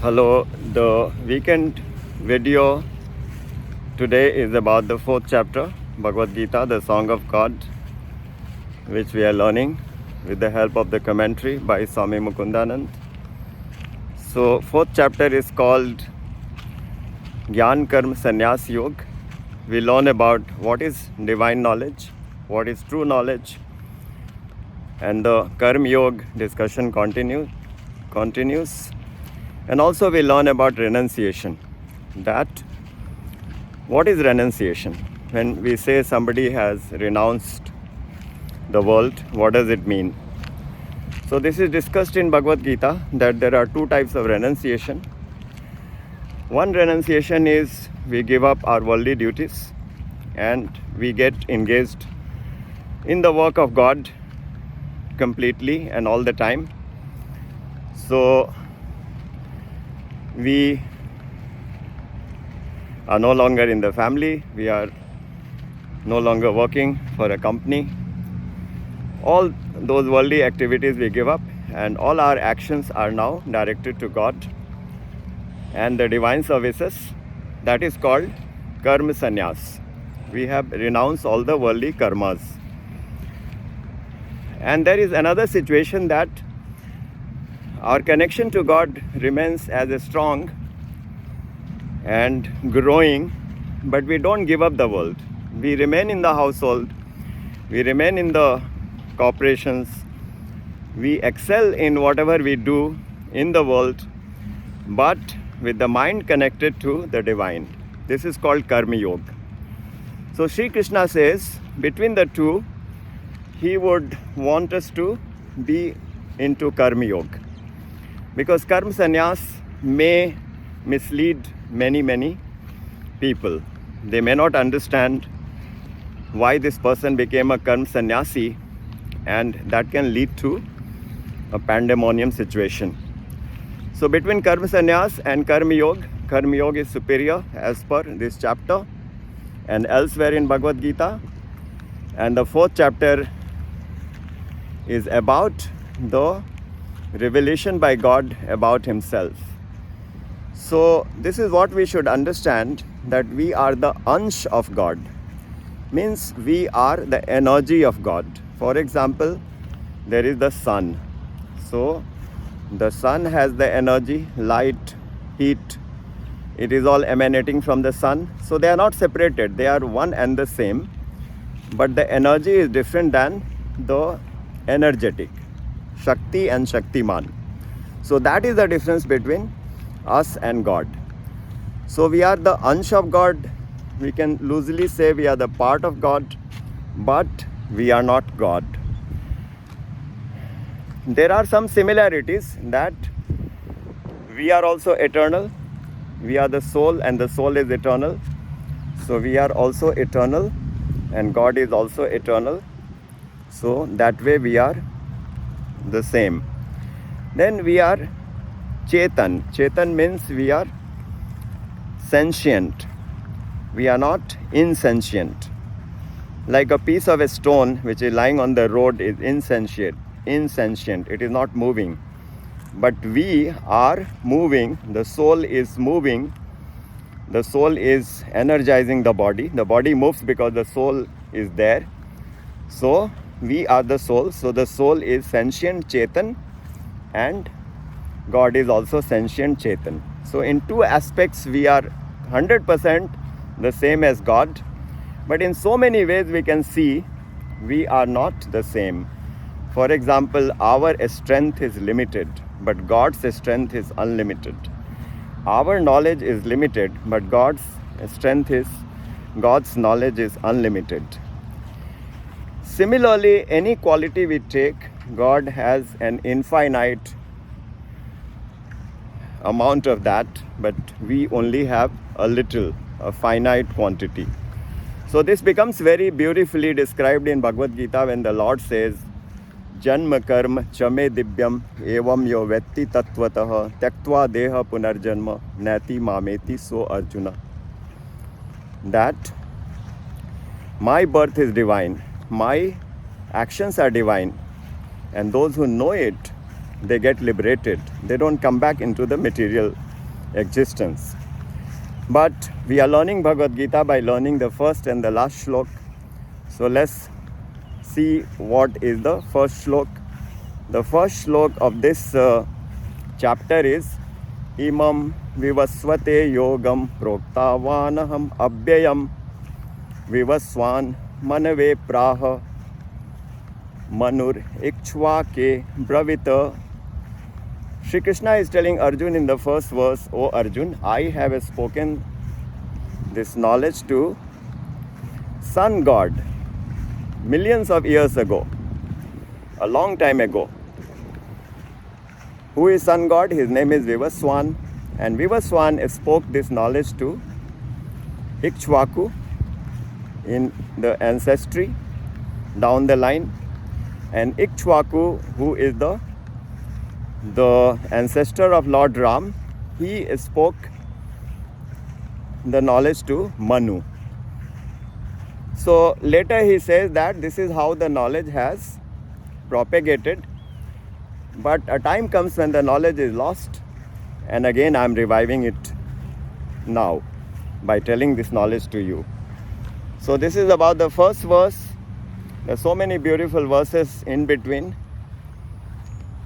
Hello, the weekend video today is about the 4th chapter, Bhagavad Gita, the Song of God, which we are learning with the help of the commentary by Swami Mukundanand. So, 4th chapter is called Jnān Karma Sannyas Yoga. We learn about what is divine knowledge, what is true knowledge, and the Karma Yoga discussion continues. And also we learn about renunciation. That what is renunciation? When we say somebody has renounced the world, what does it mean? So this is discussed in Bhagavad Gita that there are two types of renunciation. One renunciation is we give up our worldly duties and we get engaged in the work of God completely and all the time. So we are no longer in the family, we are no longer working for a company. All those worldly activities we give up, and all our actions are now directed to God and the divine services. That is called karma sannyas. We have renounced all the worldly karmas. And there is another situation that our connection to God remains as strong and growing, but we don't give up the world. We remain in the household, we remain in the corporations, we excel in whatever we do in the world, but with the mind connected to the divine. This is called Karma Yoga. So Shree Krishna says, between the two, he would want us to be into Karma Yoga. Because karma sannyas may mislead many people. They may not understand why this person became a karma sannyasi, and that can lead to a pandemonium situation. So between karma sannyas and karma yoga is superior as per this chapter and elsewhere in Bhagavad Gita. And the 4th chapter is about the revelation by God about himself. So this is what we should understand, that we are the Ansh of God. Means we are the energy of God. For example, there is the sun. So the sun has the energy, light, heat. It is all emanating from the sun. So they are not separated. They are one and the same. But the energy is different than the energetic. Shakti and Shaktiman. So that is the difference between us and God. So we are the Ansh of God. We can loosely say we are the part of God, but we are not God. There are some similarities, that we are also eternal. We are the soul and the soul is eternal. So we are also eternal and God is also eternal. So that way we are the same. Then we are Chetan. Chetan means we are sentient. We are not insentient. Like a piece of a stone which is lying on the road is insentient. It is not moving. But we are moving. The soul is moving. The soul is energizing the body. The body moves because the soul is there. So we are the soul. So the soul is sentient Chetan and God is also sentient Chetan. So in two aspects we are 100% the same as God. But in so many ways we can see we are not the same. For example, our strength is limited, but God's strength is unlimited. Our knowledge is limited, but God's knowledge is unlimited. Similarly, any quality we take, God has an infinite amount of that, but we only have a finite quantity. So this becomes very beautifully described in Bhagavad Gita when the Lord says, Janma karma chame divyam evam yo vetti tattvataha tyaktva deha punarjanma nati mameti so Arjuna. That my birth is divine, my actions are divine, and those who know it, they get liberated. They don't come back into the material existence. But we are learning Bhagavad Gita by learning the first and the last shlok. So let's see what is the first shlok. The first shlok of this chapter is imam vivasvate yogam proktavān aham avyayamvivasvān manave prāha manur ikṣhvākave bravīt. Shri Krishna is telling Arjun in the first verse, O Arjun, I have spoken this knowledge to Sun God millions of years ago, a long time ago. Who is Sun God? His name is Vivasvan, and Vivasvan spoke this knowledge to Ikshvaku in the ancestry down the line, and Ikshvaku, who is the ancestor of Lord Ram, he spoke the knowledge to Manu. So later he says that this is how the knowledge has propagated, but a time comes when the knowledge is lost, and again I am reviving it now by telling this knowledge to you. So this is about the first verse. There are so many beautiful verses in between,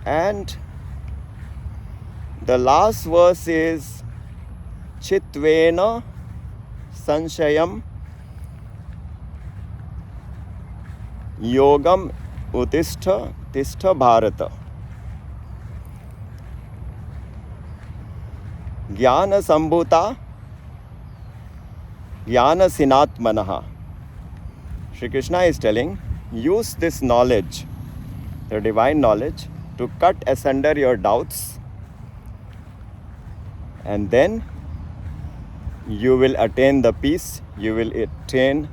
and the last verse is Chittvena sanśhayaṁ yogam ātiṣhṭhottiṣhṭha bhārata ajñāna-sambhūtaṁ jñānāsinātmanaḥchhittvainaṁ. Shri Krishna is telling, use this knowledge, the divine knowledge, to cut asunder your doubts, and then you will attain the peace, you will attain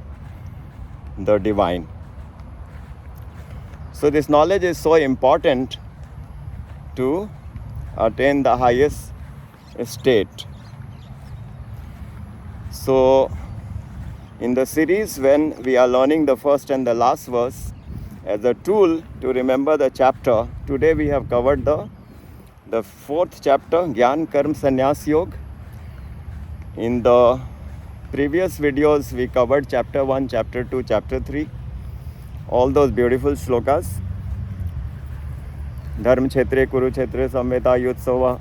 the divine. So this knowledge is so important to attain the highest state. So in the series, when we are learning the first and the last verse as a tool to remember the chapter, today we have covered the fourth chapter, Gyan Karm Sannyas Yoga. In the previous videos, we covered chapter 1, chapter 2, chapter 3. All those beautiful shlokas. Dharma kshetre kurukshetre samveta yutsava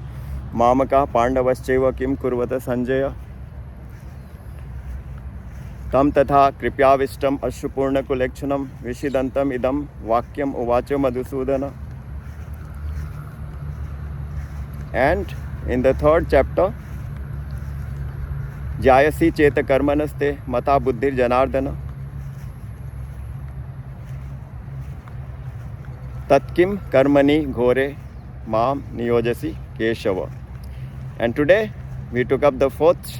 mamaka pandavascheva kim kurvata sanjaya tam tatha kripyavistam ashupurna kulekshanam vishidantam idam vakyam uvacha madhusudana. And in the third chapter, Jayasi Cheta Karmanaste Mata Buddhir Janardana Tatkim Karmani Ghore Mam Niyojasi Keshava. And today we took up the fourth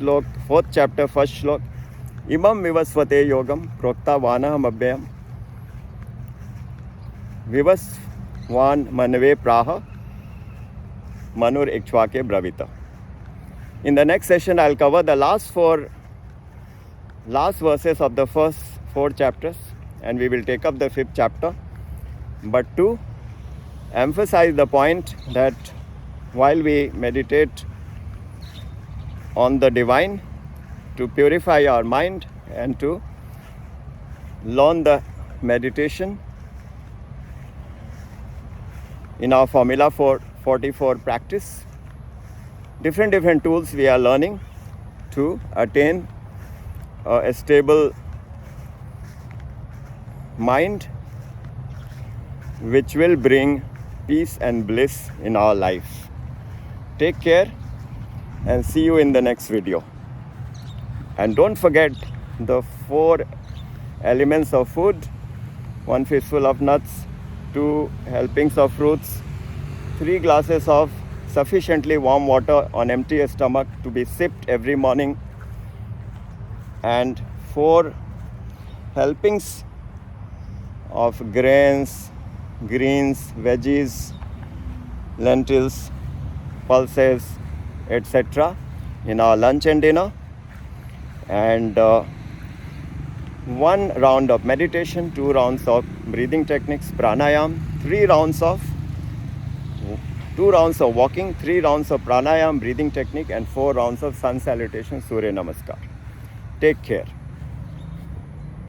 chapter, first shlok. Imam vivasvate yogam proktavān avyayam vivasvan manave prāha manur ikṣhvākave bravīt. In the next session, I'll cover the last verses of the first four chapters, and we will take up the fifth chapter. But to emphasize the point that while we meditate on the divine, to purify our mind and to learn the meditation in our Formula44 practice, different tools we are learning to attain a stable mind which will bring peace and bliss in our life. Take care and see you in the next video. And don't forget the 4 elements of food: 1 fistful of nuts, 2 helpings of fruits, 3 glasses of sufficiently warm water on empty stomach to be sipped every morning, and 4 helpings of grains, greens, veggies, lentils, pulses, etc. in our lunch and dinner, and 1 round of meditation, 2 rounds of breathing techniques, pranayam, 3 rounds of 2 rounds of walking, 3 rounds of pranayam breathing technique, and 4 rounds of sun salutation, Surya Namaskar. Take care.